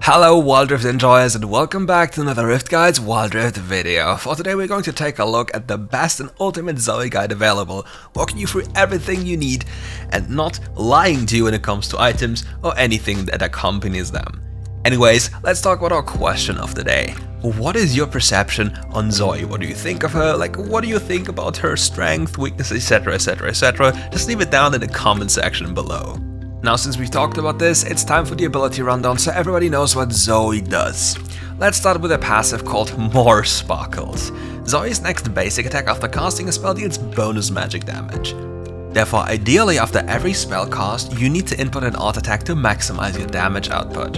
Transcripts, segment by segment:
Hello WildRift enjoyers and welcome back to another RiftGuides WildRift video. For today we're going to take a look at the best and ultimate Zoe guide available, walking you through everything you need and not lying to you when it comes to items or anything that accompanies them. Anyways, let's talk about our question of the day. What is your perception on Zoe? What do you think of her? What do you think about her strength, weaknesses, etc, etc, etc? Just leave it down in the comment section below. Now, since we've talked about this, it's time for the ability rundown so everybody knows what Zoe does. Let's start with a passive called More Sparkles. Zoe's next basic attack after casting a spell deals bonus magic damage. Therefore, ideally after every spell cast, you need to input an art attack to maximize your damage output.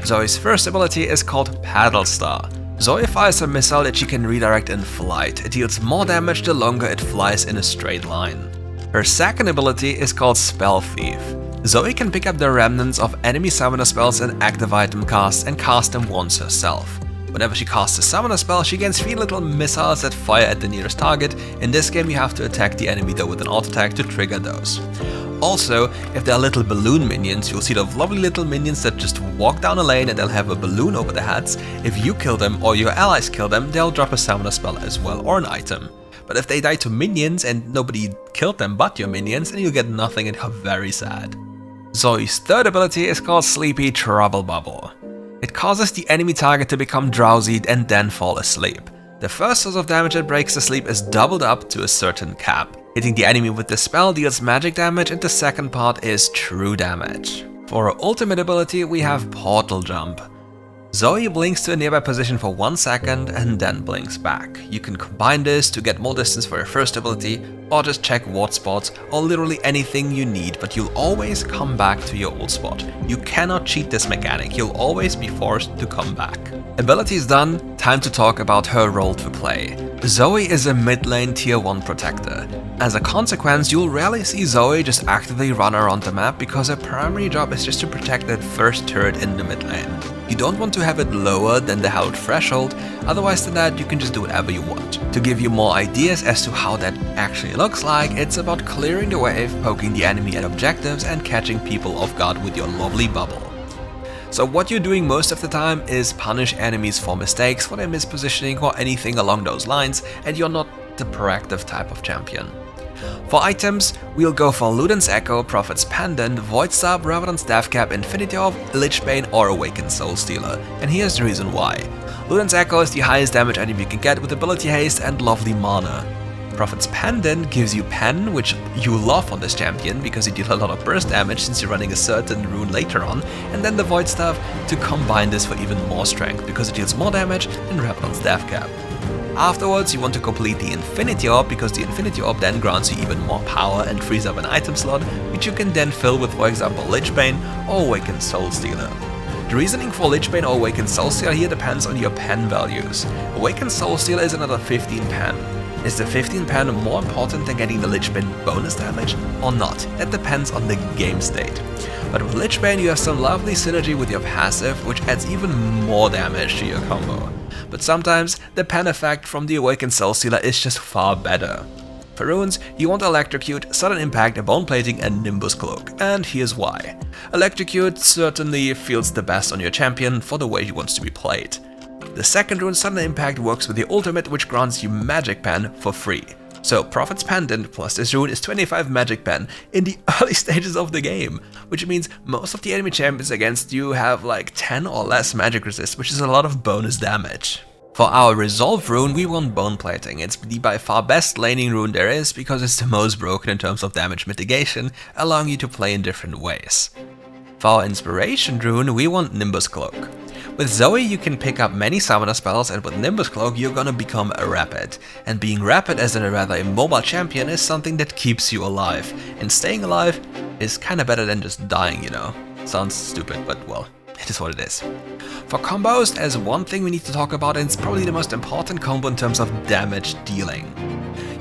Zoe's first ability is called Paddle Star. Zoe fires a missile that she can redirect in flight. It deals more damage the longer it flies in a straight line. Her second ability is called Spell Thief. Zoe can pick up the remnants of enemy summoner spells and active item casts and cast them once herself. Whenever she casts a summoner spell, she gains 3 little missiles that fire at the nearest target. In this game you have to attack the enemy though with an auto attack to trigger those. Also, if there are little balloon minions, you'll see the lovely little minions that just walk down a lane and they'll have a balloon over their heads. If you kill them or your allies kill them, they'll drop a summoner spell as well or an item. But if they die to minions and nobody killed them but your minions, then you'll get nothing and are very sad. Zoe's third ability is called Sleepy Trouble Bubble. It causes the enemy target to become drowsy and then fall asleep. The first source of damage that breaks the sleep is doubled up to a certain cap. Hitting the enemy with the spell deals magic damage and the second part is true damage. For her ultimate ability we have Portal Jump. Zoe blinks to a nearby position for 1 second and then blinks back. You can combine this to get more distance for your first ability, or just check ward spots, or literally anything you need, but you'll always come back to your old spot. You cannot cheat this mechanic, you'll always be forced to come back. Abilities done, time to talk about her role to play. Zoe is a mid lane tier 1 protector. As a consequence, you'll rarely see Zoe just actively run around the map because her primary job is just to protect that first turret in the mid lane. You don't want to have it lower than the held threshold, otherwise than that you can just do whatever you want. To give you more ideas as to how that actually looks like, it's about clearing the wave, poking the enemy at objectives and catching people off guard with your lovely bubble. So what you're doing most of the time is punish enemies for mistakes, for their mispositioning or anything along those lines, and you're not the proactive type of champion. For items, we'll go for Luden's Echo, Prophet's Pendant, Void Stab, Revenant's Death Cap, Infinity Orb, Lichbane or Awakened Soul Stealer, and here's the reason why. Luden's Echo is the highest damage item you can get with ability haste and lovely mana. Prophet's Pendant gives you Pen, which you love on this champion because you deal a lot of burst damage since you're running a certain rune later on, and then the Void Staff to combine this for even more strength because it deals more damage than Revenant's Death Cap. Afterwards, you want to complete the Infinity Orb because the Infinity Orb then grants you even more power and frees up an item slot, which you can then fill with, for example, Lichbane or Awakened Soul Stealer. The reasoning for Lichbane or Awakened Soul Stealer here depends on your pen values. Awakened Soul Stealer is another 15 pen. Is the 15 pen more important than getting the Lichbane bonus damage or not? That depends on the game state. But with Lichbane you have some lovely synergy with your passive, which adds even more damage to your combo. But sometimes the pen effect from the Awakened Soul Stealer is just far better. For runes, you want Electrocute, Sudden Impact, Bone Plating and Nimbus Cloak, and here's why. Electrocute certainly feels the best on your champion for the way he wants to be played. The second rune, Sudden Impact, works with the ultimate, which grants you Magic Pen for free. So Prophet's Pendant plus this rune is 25 Magic Pen in the early stages of the game, which means most of the enemy champions against you have like 10 or less magic resist, which is a lot of bonus damage. For our Resolve rune, we want Bone Plating. It's the by far best laning rune there is because it's the most broken in terms of damage mitigation, allowing you to play in different ways. For our Inspiration rune, we want Nimbus Cloak. With Zoe you can pick up many summoner spells, and with Nimbus Cloak you're gonna become a rapid. And being rapid as a rather immobile champion is something that keeps you alive. And staying alive is kinda better than just dying, you know. Sounds stupid, but well, it is what it is. For combos, there's one thing we need to talk about, and it's probably the most important combo in terms of damage dealing.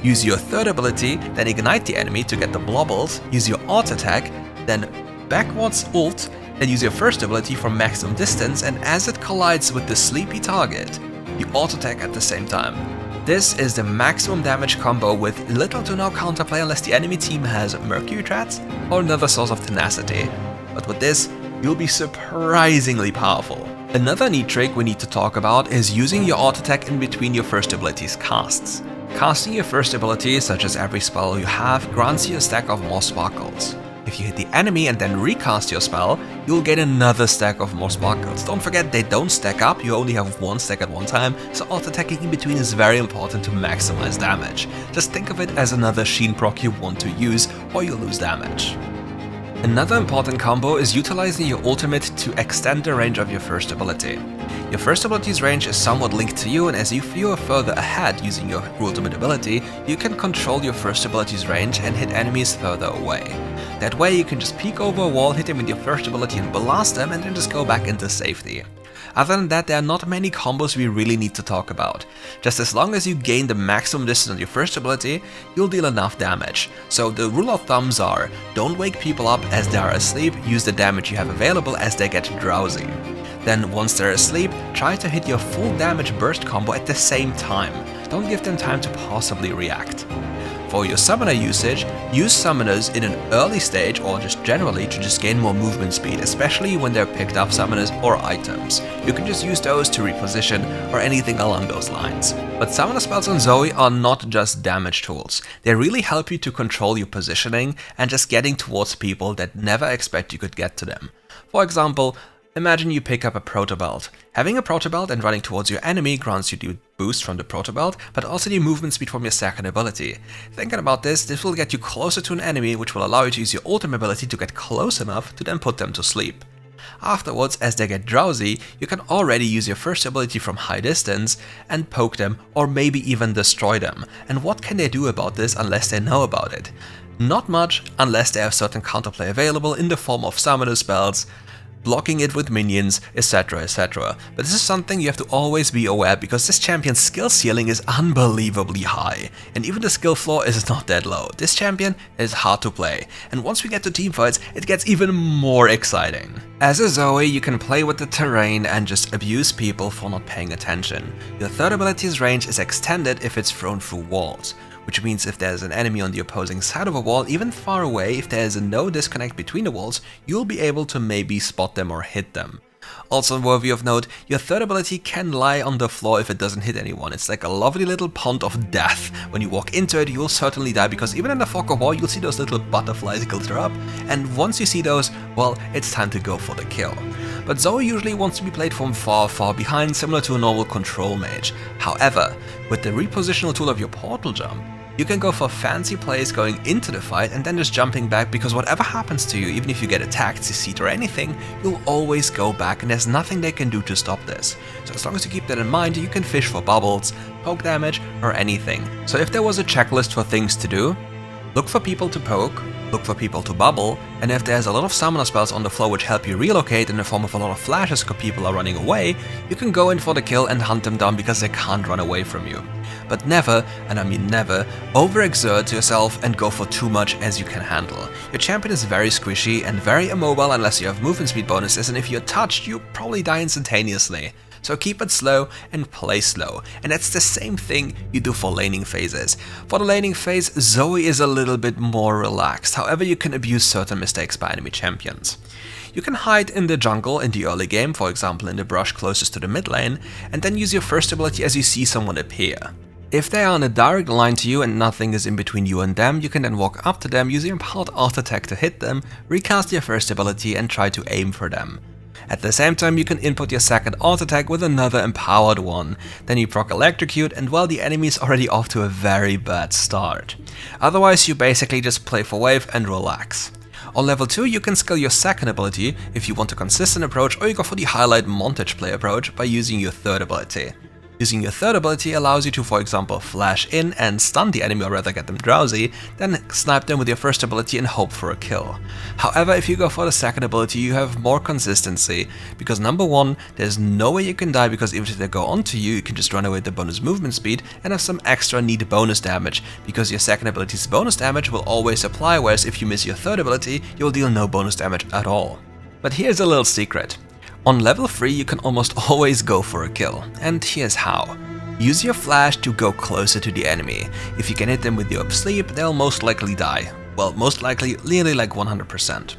Use your third ability, then ignite the enemy to get the blobbles, use your auto attack, then backwards ult, then use your first ability for maximum distance, and as it collides with the sleepy target, you auto-attack at the same time. This is the maximum damage combo with little to no counterplay unless the enemy team has Mercury Treads or another source of tenacity. But with this, you'll be surprisingly powerful. Another neat trick we need to talk about is using your auto attack in between your first ability's casts. Casting your first ability, such as every spell you have, grants you a stack of more sparkles. If you hit the enemy and then recast your spell, you'll get another stack of more sparkles. Don't forget, they don't stack up, you only have one stack at one time, so auto-attacking in between is very important to maximize damage. Just think of it as another sheen proc you want to use, or you'll lose damage. Another important combo is utilizing your ultimate to extend the range of your first ability. Your first ability's range is somewhat linked to you, and as you are further ahead using your ultimate ability, you can control your first ability's range and hit enemies further away. That way you can just peek over a wall, hit them with your first ability and blast them, and then just go back into safety. Other than that, there are not many combos we really need to talk about. Just as long as you gain the maximum distance on your first ability, you'll deal enough damage. So the rule of thumbs are, don't wake people up as they are asleep, use the damage you have available as they get drowsy. Then once they're asleep, try to hit your full damage burst combo at the same time. Don't give them time to possibly react. For your summoner usage, use summoners in an early stage or just generally to just gain more movement speed, especially when they're picked up summoners or items. You can just use those to reposition or anything along those lines. But summoner spells on Zoe are not just damage tools. They really help you to control your positioning and just getting towards people that never expect you could get to them. For example, imagine you pick up a protobelt. Having a protobelt and running towards your enemy grants you the boost from the protobelt, but also the movement speed from your second ability. Thinking about this will get you closer to an enemy, which will allow you to use your ultimate ability to get close enough to then put them to sleep. Afterwards, as they get drowsy, you can already use your first ability from high distance and poke them or maybe even destroy them. And what can they do about this unless they know about it? Not much, unless they have certain counterplay available in the form of summoner spells, blocking it with minions, etc, etc. But this is something you have to always be aware because this champion's skill ceiling is unbelievably high, and even the skill floor is not that low. This champion is hard to play, and once we get to teamfights, it gets even more exciting. As a Zoe, you can play with the terrain and just abuse people for not paying attention. Your third ability's range is extended if it's thrown through walls, which means if there's an enemy on the opposing side of a wall, even far away, if there's no disconnect between the walls, you'll be able to maybe spot them or hit them. Also worthy of note, your third ability can lie on the floor if it doesn't hit anyone. It's like a lovely little pond of death. When you walk into it, you'll certainly die, because even in the fog of war, you'll see those little butterflies glitter up, and once you see those, well, it's time to go for the kill. But Zoe usually wants to be played from far, far behind, similar to a normal control mage. However, with the repositional tool of your portal jump, you can go for fancy plays going into the fight and then just jumping back, because whatever happens to you, even if you get attacked, CC'd or anything, you'll always go back and there's nothing they can do to stop this. So as long as you keep that in mind, you can fish for bubbles, poke damage or anything. So if there was a checklist for things to do, look for people to poke, look for people to bubble, and if there's a lot of summoner spells on the floor which help you relocate in the form of a lot of flashes because people are running away, you can go in for the kill and hunt them down because they can't run away from you. But never, and I mean never, overexert yourself and go for too much as you can handle. Your champion is very squishy and very immobile unless you have movement speed bonuses, and if you're touched, you probably die instantaneously. So keep it slow and play slow, and that's the same thing you do for laning phases. For the laning phase, Zoe is a little bit more relaxed, however you can abuse certain mistakes by enemy champions. You can hide in the jungle in the early game, for example in the brush closest to the mid lane, and then use your first ability as you see someone appear. If they are on a direct line to you and nothing is in between you and them, you can then walk up to them, use your empowered auto attack to hit them, recast your first ability and try to aim for them. At the same time, you can input your second auto attack with another empowered one. Then you proc electrocute, and well, the enemy is already off to a very bad start. Otherwise, you basically just play for wave and relax. On level 2, you can skill your second ability if you want a consistent approach, or you go for the highlight montage play approach by using your third ability. Using your third ability allows you to, for example, flash in and stun the enemy or rather get them drowsy, then snipe them with your first ability and hope for a kill. However, if you go for the second ability, you have more consistency, because number one, there's no way you can die, because even if they go onto you, you can just run away with the bonus movement speed and have some extra neat bonus damage, because your second ability's bonus damage will always apply, whereas if you miss your third ability, you'll deal no bonus damage at all. But here's a little secret. On level 3 you can almost always go for a kill, and here's how. Use your flash to go closer to the enemy. If you can hit them with your sleep, they'll most likely die. Well, most likely, nearly like 100%.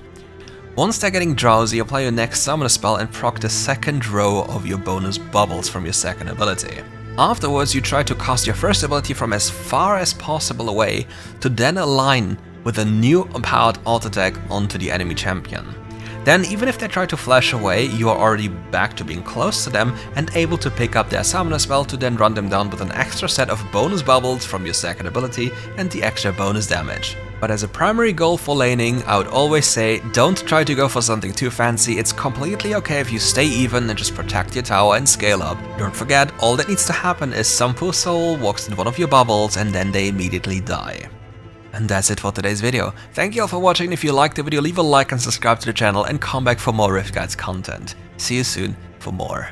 Once they're getting drowsy, apply your next summoner spell and proc the second row of your bonus bubbles from your second ability. Afterwards, you try to cast your first ability from as far as possible away to then align with a new powered auto attack onto the enemy champion. Then, even if they try to flash away, you are already back to being close to them and able to pick up their summoner spell to then run them down with an extra set of bonus bubbles from your second ability and the extra bonus damage. But as a primary goal for laning, I would always say don't try to go for something too fancy. It's completely okay if you stay even and just protect your tower and scale up. Don't forget, all that needs to happen is some poor soul walks in one of your bubbles and then they immediately die. And that's it for today's video. Thank you all for watching. If you liked the video, leave a like and subscribe to the channel and come back for more RiftGuides content. See you soon for more.